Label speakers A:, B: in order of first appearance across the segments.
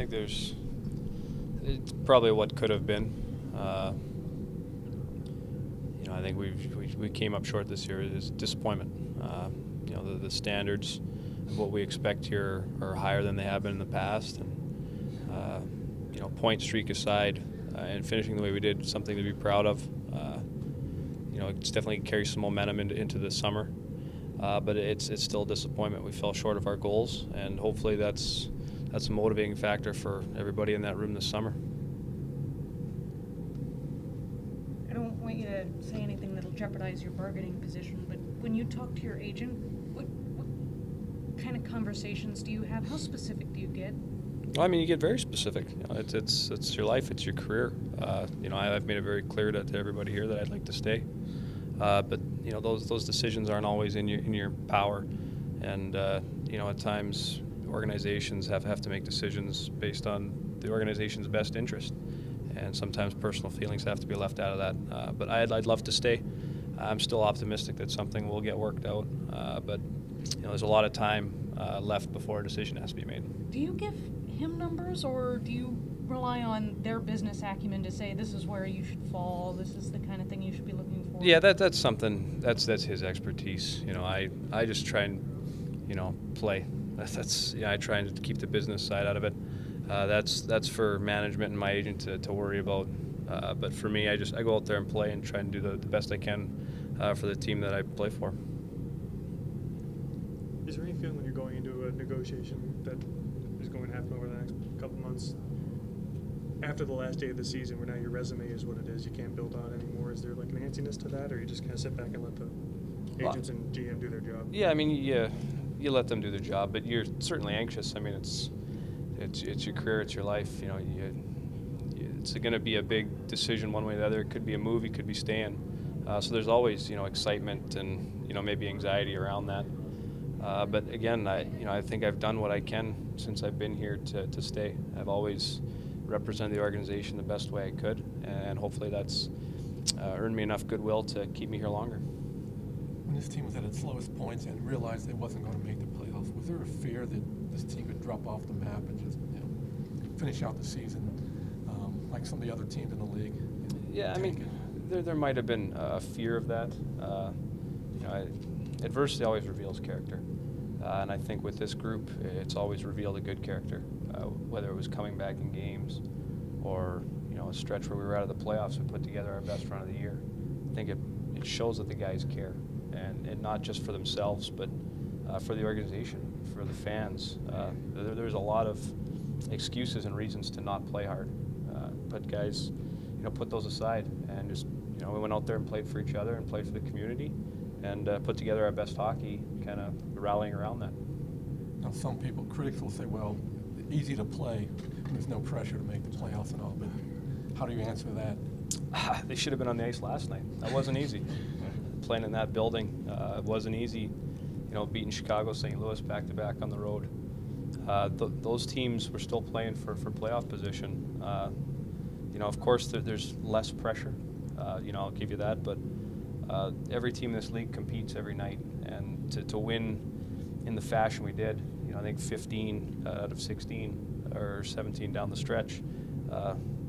A: think it's probably what could have been. I think we came up short this year. Is disappointment. The standards of what we expect here are higher than they have been in the past, and point streak aside, and finishing the way we did, something to be proud of. It's definitely carries some momentum into the summer, but it's still a disappointment. We fell short of our goals, and hopefully that's a motivating factor for everybody in that room this summer.
B: I don't want you to say anything that'll jeopardize your bargaining position, but when you talk to your agent, what kind of conversations do you have? How specific do you get?
A: Well, I mean, you get very specific. It's your life, it's your career. I've made it very clear to everybody here that I'd like to stay. But those decisions aren't always in your power, and at times organizations have to make decisions based on the organization's best interest, and sometimes personal feelings have to be left out of that. But I'd love to stay. I'm still optimistic that something will get worked out, but there's a lot of time left before a decision has to be made.
B: Do you give him numbers, or do you rely on their business acumen to say this is where you should fall, this is the kind of thing you should be looking for?
A: Yeah, that's something that's his expertise. I just try and play. I try and keep the business side out of it. That's for management and my agent to worry about. But for me, I go out there and play and try and do the best I can for the team that I play for.
C: Is there any feeling when you're going into a negotiation that is going to happen over the next couple months, after the last day of the season, where now your resume is what it is, you can't build on anymore? Is there like an antsiness to that, or you just kind of sit back and let the agents and GM do their job?
A: Yeah, I mean, you let them do their job, but you're certainly anxious. I mean, it's your career, it's your life. It's going to be a big decision one way or the other. It could be a move, it could be staying. So there's always excitement and maybe anxiety around that. But again, I think I've done what I can since I've been here to stay. I've always represented the organization the best way I could, and hopefully that's earned me enough goodwill to keep me here longer.
D: When this team was at its lowest points and realized it wasn't going to make the playoffs, was there a fear that this team could drop off the map and just finish out the season like some of the other teams in the league?
A: Yeah, I mean, there might have been a fear of that. Adversity always reveals character, and I think with this group, it's always revealed a good character, whether it was coming back in games or a stretch where we were out of the playoffs. We put together our best run of the year. I think it shows that the guys care, and not just for themselves, but for the organization, for the fans. There's a lot of excuses and reasons to not play hard, but guys, put those aside and just we went out there and played for each other and played for the community, and put together our best hockey, kind of rallying around that.
D: Now, some people, critics will say, well, easy to play, there's no pressure to make the playoffs and all, but how do you answer that?
A: They should have been on the ice last night. That wasn't easy. Playing in that building, it wasn't easy. Beating Chicago, St. Louis back-to-back on the road. Those teams were still playing for playoff position. Of course, there's less pressure. I'll give you that, but every team in this league competes every night, and to win in the fashion we did, I think 15 out of 16 or 17 down the stretch,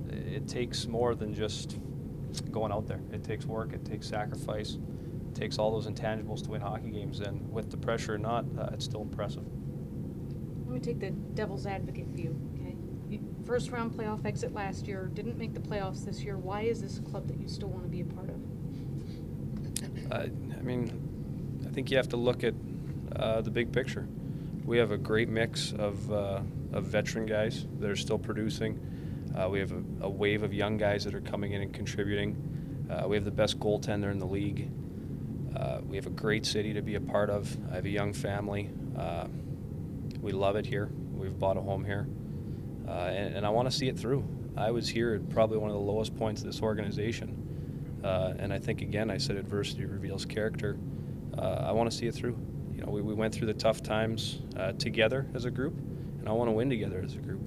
A: it takes more than just going out there. It takes work, it takes sacrifice, it takes all those intangibles to win hockey games, and with the pressure or not, it's still impressive.
B: Let me take the devil's advocate view, okay? First round playoff exit last year, didn't make the playoffs this year. Why is this a club that you still want to be a part of?
A: I think you have to look at the big picture. We have a great mix of veteran guys that are still producing. We have a wave of young guys that are coming in and contributing. We have the best goaltender in the league. We have a great city to be a part of. I have a young family. We love it here. We've bought a home here. And I want to see it through. I was here at probably one of the lowest points of this organization. And I think, again, I said adversity reveals character. I want to see it through. We went through the tough times together as a group, and I want to win together as a group.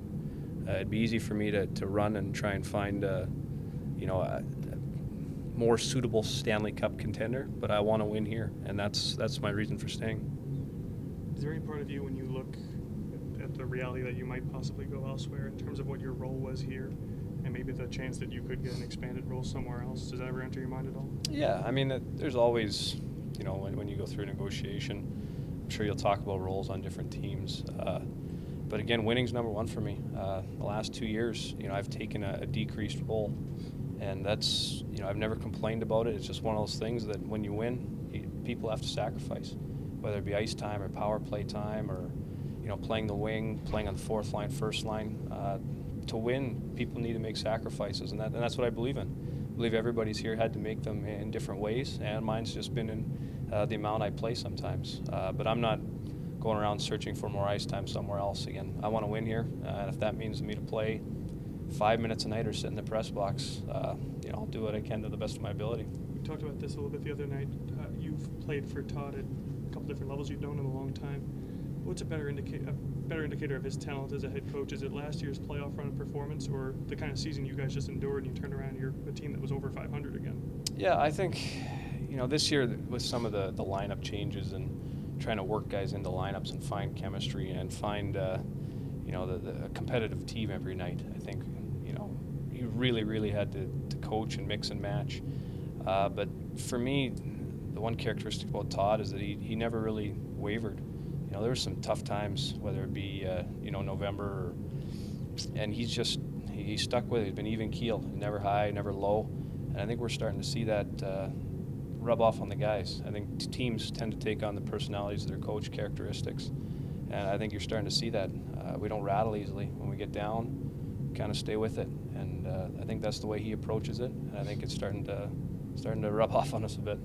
A: It'd be easy for me to run and try and find a more suitable Stanley Cup contender, but I want to win here, and that's my reason for staying.
C: Is there any part of you, when you look at the reality that you might possibly go elsewhere in terms of what your role was here, and maybe the chance that you could get an expanded role somewhere else? Does that ever enter your mind at all?
A: Yeah, I mean, there's always, you know, when you go through a negotiation, I'm sure you'll talk about roles on different teams. But again, winning's number one for me. The last 2 years, you know, I've taken a decreased role, and that's, you know, I've never complained about it. It's just one of those things that when you win, people have to sacrifice, whether it be ice time or power play time or, you know, playing the wing, playing on the fourth line, first line. To win, people need to make sacrifices, and that's what I believe in. I believe everybody's here had to make them in different ways, and mine's just been in the amount I play sometimes. But I'm not going around searching for more ice time somewhere else. Again, I want to win here, and if that means me to play 5 minutes a night or sit in the press box, you know, I'll do what I can to the best of my ability.
C: We talked about this a little bit the other night. You've played for Todd at a couple different levels. You've known him a long time. What's a better indicator of his talent as a head coach? Is it last year's playoff run performance, or the kind of season you guys just endured and you turned around and you're a team that was over 500 again?
A: Yeah, I think, you know, this year with some of the lineup changes and trying to work guys into lineups and find chemistry and find, you know, the competitive team every night. I think, you know, you really had to coach and mix and match. But for me, the one characteristic about Todd is that he never really wavered. You know, there were some tough times, whether it be, you know, November, and he stuck with it. He's been even keel, never high, never low. And I think we're starting to see that rub off on the guys. I think teams tend to take on the personalities of their coach characteristics. And I think you're starting to see that. We don't rattle easily. When we get down, we kind of stay with it. And I think that's the way he approaches it. And I think it's starting to rub off on us a bit.